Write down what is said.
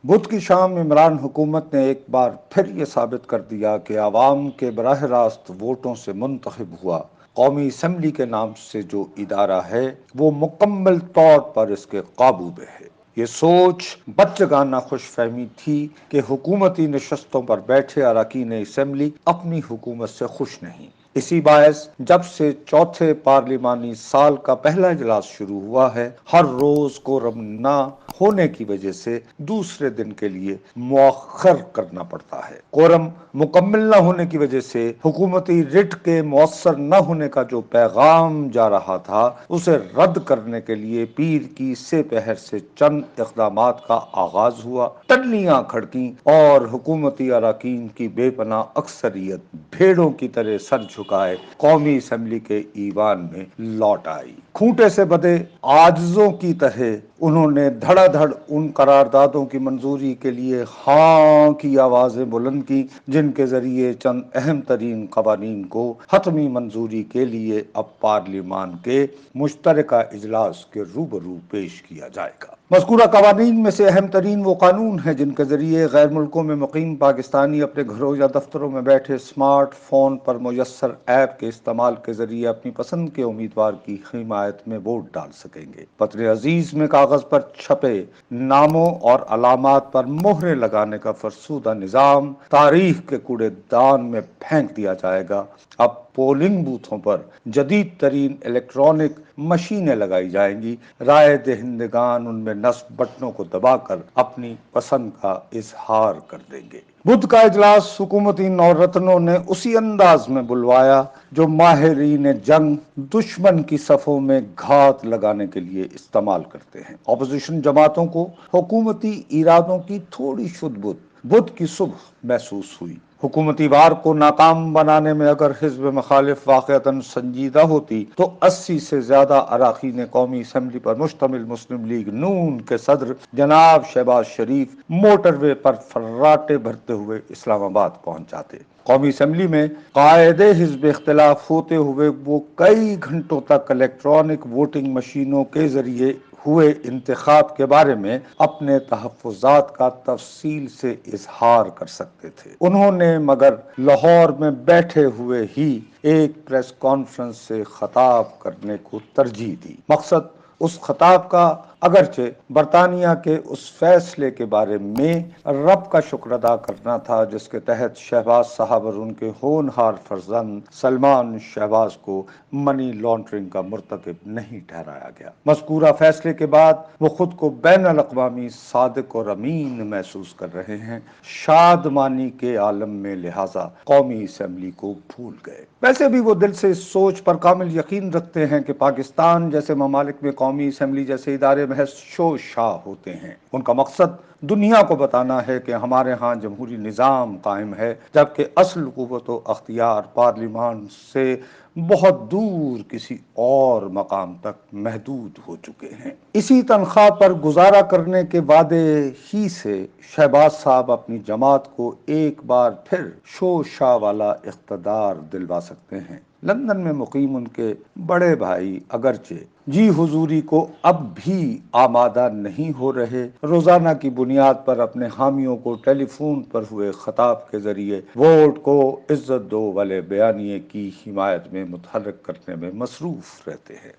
بدھ کی شام عمران حکومت نے ایک بار پھر یہ ثابت کر دیا کہ عوام کے براہ راست ووٹوں سے منتخب ہوا قومی اسمبلی کے نام سے جو ادارہ ہے وہ مکمل طور پر اس کے قابو میں ہے۔ یہ سوچ بچگانہ خوش فہمی تھی کہ حکومتی نشستوں پر بیٹھے اراکین اسمبلی اپنی حکومت سے خوش نہیں۔ اسی باعث جب سے چوتھے پارلیمانی سال کا پہلا اجلاس شروع ہوا ہے، ہر روز کورم نہ ہونے کی وجہ سے دوسرے دن کے لیے مؤخر کرنا پڑتا ہے۔ کورم مکمل نہ ہونے کی وجہ سے حکومتی رٹ کے مؤثر نہ ہونے کا جو پیغام جا رہا تھا، اسے رد کرنے کے لیے پیر کی سے پہر سے چند اقدامات کا آغاز ہوا۔ ٹنیاں کھڑکیں اور حکومتی اراکین کی بے پناہ اکثریت بھیڑوں کی طرح سر جھکائے قومی اسمبلی کے ایوان میں لوٹ آئی۔ کھوٹے سے بدے عاجزوں کی طرح انہوں نے دھڑا دھڑ ان قراردادوں کی منظوری کے لیے ہاں کی آوازیں بلند کی جن کے ذریعے چند اہم ترین قوانین کو حتمی منظوری کے لیے اب پارلیمان کے مشترکہ اجلاس کے روبرو پیش کیا جائے گا۔ مذکورہ قوانین میں سے اہم ترین وہ قانون ہیں جن کے ذریعے غیر ملکوں میں مقیم پاکستانی اپنے گھروں یا دفتروں میں بیٹھے اسمارٹ فون پر میسر ایپ کے استعمال کے ذریعے اپنی پسند کے امیدوار کی حمایت میں ووٹ ڈال سکیں گے۔ وطن عزیز میں کاغذ پر چھپے ناموں اور علامات پر مہریں لگانے کا فرسودہ نظام تاریخ کے کوڑے دان میں پھینک دیا جائے گا۔ اب پولنگ بوتھوں پر جدید ترین الیکٹرانک مشینیں لگائی جائیں گی۔ رائے دہندگان ان میں نصب بٹنوں کو دبا کر اپنی پسند کا اظہار کر دیں گے۔ بدھ کا اجلاس حکومتی نورتنوں نے اسی انداز میں بلوایا جو ماہرین جنگ دشمن کی صفوں میں گھات لگانے کے لیے استعمال کرتے ہیں۔ اپوزیشن جماعتوں کو حکومتی ارادوں کی تھوڑی شد بدھ کی صبح محسوس ہوئی۔ حکومتی وار کو ناکام بنانے میں اگر حزب مخالف واقعتاً سنجیدہ ہوتی تو 80 سے زیادہ اراکین قومی اسمبلی پر مشتمل مسلم لیگ نون کے صدر جناب شہباز شریف موٹر وے پر فراٹے بھرتے ہوئے اسلام آباد پہنچ جاتے۔ قومی اسمبلی میں قائد حزب اختلاف ہوتے ہوئے وہ کئی گھنٹوں تک الیکٹرانک ووٹنگ مشینوں کے ذریعے ہوئے انتخاب کے بارے میں اپنے تحفظات کا تفصیل سے اظہار کر سکتے تھے۔ انہوں نے مگر لاہور میں بیٹھے ہوئے ہی ایک پریس کانفرنس سے خطاب کرنے کو ترجیح دی۔ مقصد اس خطاب کا اگرچہ برطانیہ کے اس فیصلے کے بارے میں رب کا شکر ادا کرنا تھا جس کے تحت شہباز صاحب اور ان کے ہونہار فرزند سلمان شہباز کو منی لانڈرنگ کا مرتکب نہیں ٹھہرایا گیا۔ مذکورہ فیصلے کے بعد وہ خود کو بین الاقوامی صادق اور امین محسوس کر رہے ہیں۔ شادمانی کے عالم میں لہٰذا قومی اسمبلی کو بھول گئے۔ ویسے بھی وہ دل سے اس سوچ پر کامل یقین رکھتے ہیں کہ پاکستان جیسے ممالک میں قومی اسمبلی جیسے ادارے محض شو شا ہوتے ہیں۔ ان کا مقصد دنیا کو بتانا ہے کہ ہمارے ہاں جمہوری نظام قائم ہے، جبکہ اصل قوت و اختیار پارلیمان سے بہت دور کسی اور مقام تک محدود ہو چکے ہیں۔ اسی تنخواہ پر گزارا کرنے کے وعدے ہی سے شہباز صاحب اپنی جماعت کو ایک بار پھر شو شا والا اقتدار دلوا سکتے ہیں۔ لندن میں مقیم ان کے بڑے بھائی اگرچہ جی حضوری کو اب بھی آمادہ نہیں ہو رہے، روزانہ کی بنیاد پر اپنے حامیوں کو ٹیلی فون پر ہوئے خطاب کے ذریعے ووٹ کو عزت دو والے بیانیے کی حمایت میں متحرک کرنے میں مصروف رہتے ہیں۔